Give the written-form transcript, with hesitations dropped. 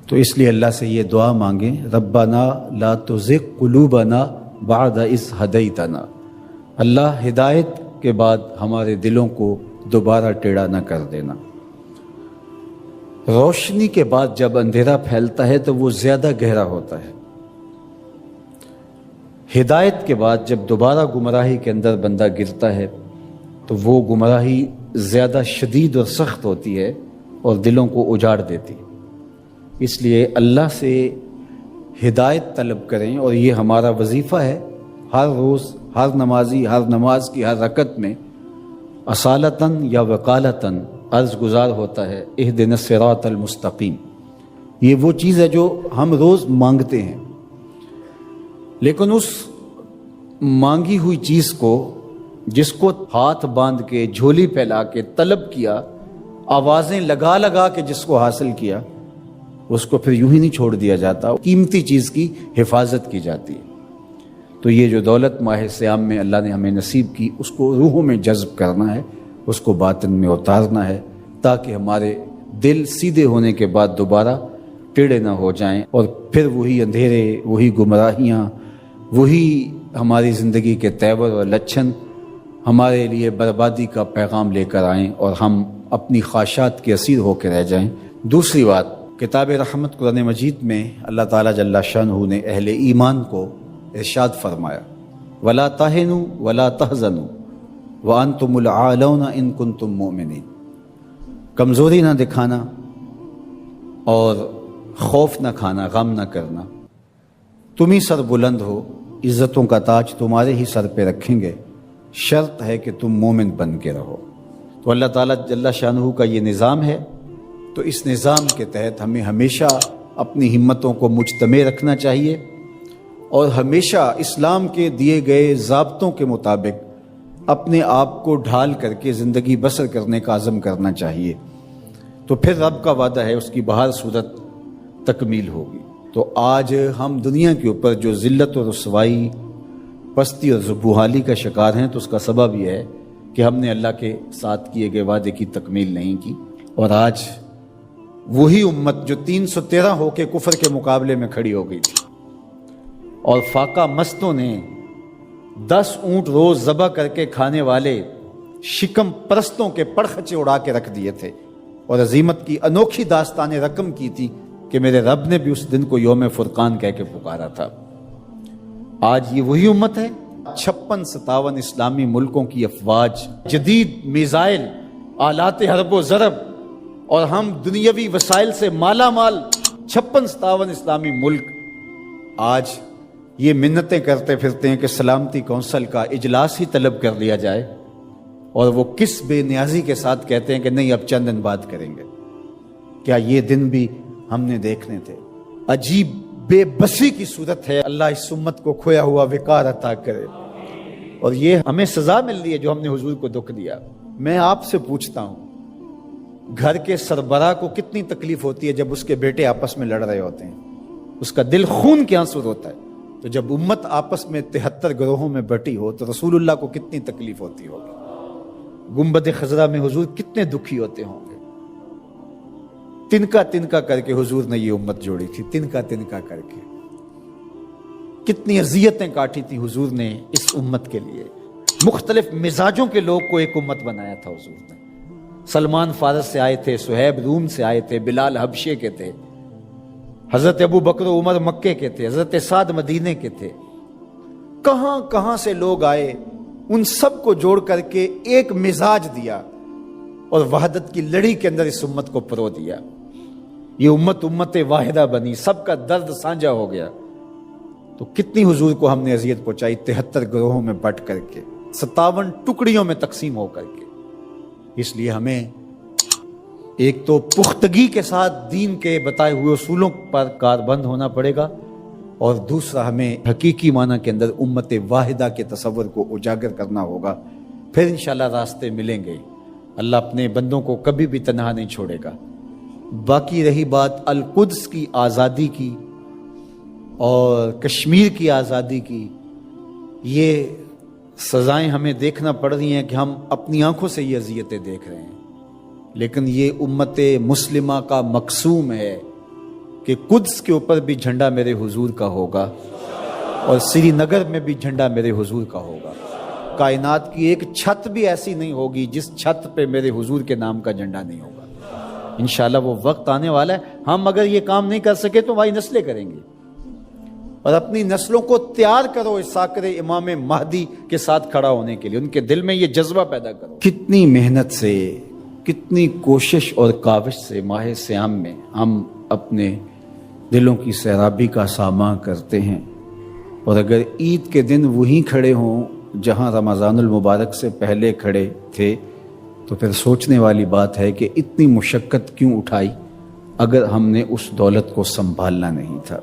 تو اس لیے اللہ سے یہ دعا مانگیں، ربنا لا تزغ قلوبنا بعد اذ ہدیتنا، اللہ ہدایت کے بعد ہمارے دلوں کو دوبارہ ٹیڑھا نہ کر دینا۔ روشنی کے بعد جب اندھیرا پھیلتا ہے تو وہ زیادہ گہرا ہوتا ہے، ہدایت کے بعد جب دوبارہ گمراہی کے اندر بندہ گرتا ہے تو وہ گمراہی زیادہ شدید اور سخت ہوتی ہے اور دلوں کو اجاڑ دیتی۔ اس لیے اللہ سے ہدایت طلب کریں، اور یہ ہمارا وظیفہ ہے۔ ہر روز ہر نمازی ہر نماز کی ہر رکعت میں اصالتاً یا وقالتاً عرض گزار ہوتا ہے اہدنا الصراط المستقیم۔ یہ وہ چیز ہے جو ہم روز مانگتے ہیں، لیکن اس مانگی ہوئی چیز کو، جس کو ہاتھ باندھ کے جھولی پھیلا کے طلب کیا، آوازیں لگا لگا کے جس کو حاصل کیا، اس کو پھر یوں ہی نہیں چھوڑ دیا جاتا، قیمتی چیز کی حفاظت کی جاتی ہے۔ تو یہ جو دولت ماہ صیام میں اللہ نے ہمیں نصیب کی، اس کو روحوں میں جذب کرنا ہے، اس کو باطن میں اتارنا ہے، تاکہ ہمارے دل سیدھے ہونے کے بعد دوبارہ ٹیڑھے نہ ہو جائیں، اور پھر وہی اندھیرے، وہی گمراہیاں، وہی ہماری زندگی کے تیور اور لچھن ہمارے لیے بربادی کا پیغام لے کر آئیں، اور ہم اپنی خواہشات کے اسیر ہو کے رہ جائیں۔ دوسری بات، کتاب رحمت قرآن مجید میں اللہ تعالیٰ جل شانہ نے اہل ایمان کو ارشاد فرمایا، وَلَا تَهِنُوا وَلَا تَحْزَنُوا وَأَنْتُمُ الْأَعْلَوْنَ إِن كُنتُم مُؤْمِنِينَ۔ کمزوری نہ دکھانا اور خوف نہ کھانا، غم نہ کرنا، تم ہی سر بلند ہو، عزتوں کا تاج تمہارے ہی سر پہ رکھیں گے، شرط ہے کہ تم مومن بن کے رہو۔ تو اللہ تعالیٰ جل شانہ کا یہ نظام ہے، تو اس نظام کے تحت ہمیں ہمیشہ اپنی ہمتوں کو مجتمع رکھنا چاہیے، اور ہمیشہ اسلام کے دیے گئے ضابطوں کے مطابق اپنے آپ کو ڈھال کر کے زندگی بسر کرنے کا عزم کرنا چاہیے۔ تو پھر رب کا وعدہ ہے اس کی بہر صورت تکمیل ہوگی۔ تو آج ہم دنیا کے اوپر جو ذلت اور رسوائی، پستی اور زبوحالی کا شکار ہیں، تو اس کا سبب یہ ہے کہ ہم نے اللہ کے ساتھ کیے گئے وعدے کی تکمیل نہیں کی، اور آج وہی امت جو 313 ہو کے کفر کے مقابلے میں کھڑی ہو گئی تھی، اور فاقہ مستوں نے 10 اونٹ روز ذبح کر کے کھانے والے شکم پرستوں کے پڑخچے اڑا کے رکھ دیے تھے، اور عظیمت کی انوکھی داستان رقم کی تھی کہ میرے رب نے بھی اس دن کو یوم فرقان کہہ کے پکارا تھا۔ آج یہ وہی امت ہے، 56-57 اسلامی ملکوں کی افواج، جدید میزائل، آلات حرب و ضرب، اور ہم دنیاوی وسائل سے مالا مال 56-57 اسلامی ملک آج یہ منتیں کرتے پھرتے ہیں کہ سلامتی کونسل کا اجلاس ہی طلب کر لیا جائے، اور وہ کس بے نیازی کے ساتھ کہتے ہیں کہ نہیں اب چند دن بعد کریں گے۔ کیا یہ دن بھی ہم نے دیکھنے تھے؟ عجیب بے بسی کی صورت ہے۔ اللہ اس امت کو کھویا ہوا وقار عطا کرے، اور یہ ہمیں سزا مل رہی ہے جو ہم نے حضور کو دکھ دیا۔ میں آپ سے پوچھتا ہوں، گھر کے سربراہ کو کتنی تکلیف ہوتی ہے جب اس کے بیٹے آپس میں لڑ رہے ہوتے ہیں؟ اس کا دل خون کے آنسو ہوتا ہے۔ تو جب امت آپس میں 73 گروہوں میں بٹی ہو تو رسول اللہ کو کتنی تکلیف ہوتی ہوگی؟ گنبد خضرا میں حضور کتنے دکھی ہوتے ہوں گے۔ تنکا تنکا کر کے حضور نے یہ امت جوڑی تھی، تنکا تنکا کر کے کتنی اذیتیں کاٹی تھی حضور نے اس امت کے لیے۔ مختلف مزاجوں کے لوگ کو ایک امت بنایا تھا حضور نے۔ سلمان فارس سے آئے تھے، سہیب روم سے آئے تھے، بلال حبشے کے تھے، حضرت ابو بکر و عمر مکے کے تھے، حضرت سعد مدینے کے تھے، کہاں کہاں سے لوگ آئے، ان سب کو جوڑ کر کے ایک مزاج دیا، اور وحدت کی لڑی کے اندر اس امت کو پرو دیا۔ یہ امت واحدہ بنی، سب کا درد سانجھا ہو گیا۔ تو کتنی حضور کو ہم نے اذیت پہنچائی، 73 گروہوں میں بٹ کر کے، 57 ٹکڑیوں میں تقسیم ہو کر کے۔ اس لیے ہمیں ایک تو پختگی کے ساتھ دین کے بتائے ہوئے اصولوں پر کاربند ہونا پڑے گا، اور دوسرا ہمیں حقیقی معنی کے اندر امت واحدہ کے تصور کو اجاگر کرنا ہوگا۔ پھر انشاءاللہ راستے ملیں گے۔ اللہ اپنے بندوں کو کبھی بھی تنہا نہیں چھوڑے گا۔ باقی رہی بات القدس کی آزادی کی اور کشمیر کی آزادی کی، یہ سزائیں ہمیں دیکھنا پڑ رہی ہیں کہ ہم اپنی آنکھوں سے یہ اذیتیں دیکھ رہے ہیں، لیکن یہ امت مسلمہ کا مقصوم ہے کہ قدس کے اوپر بھی جھنڈا میرے حضور کا ہوگا اور سری نگر میں بھی جھنڈا میرے حضور کا ہوگا. کائنات کی ایک چھت بھی ایسی نہیں ہوگی جس چھت پہ میرے حضور کے نام کا جھنڈا نہیں ہوگا. انشاءاللہ وہ وقت آنے والا ہے. ہم اگر یہ کام نہیں کر سکے تو ہماری نسلیں کریں گی. اور اپنی نسلوں کو تیار کرو اس ساکر امام مہدی کے ساتھ کھڑا ہونے کے لیے. ان کے دل میں یہ جذبہ پیدا کرو. کتنی محنت سے، کتنی کوشش اور کاوش سے ماہ صیام میں ہم اپنے دلوں کی سیرابی کا ساماں کرتے ہیں. اور اگر عید کے دن وہیں کھڑے ہوں جہاں رمضان المبارک سے پہلے کھڑے تھے تو پھر سوچنے والی بات ہے کہ اتنی مشقت کیوں اٹھائی اگر ہم نے اس دولت کو سنبھالنا نہیں تھا.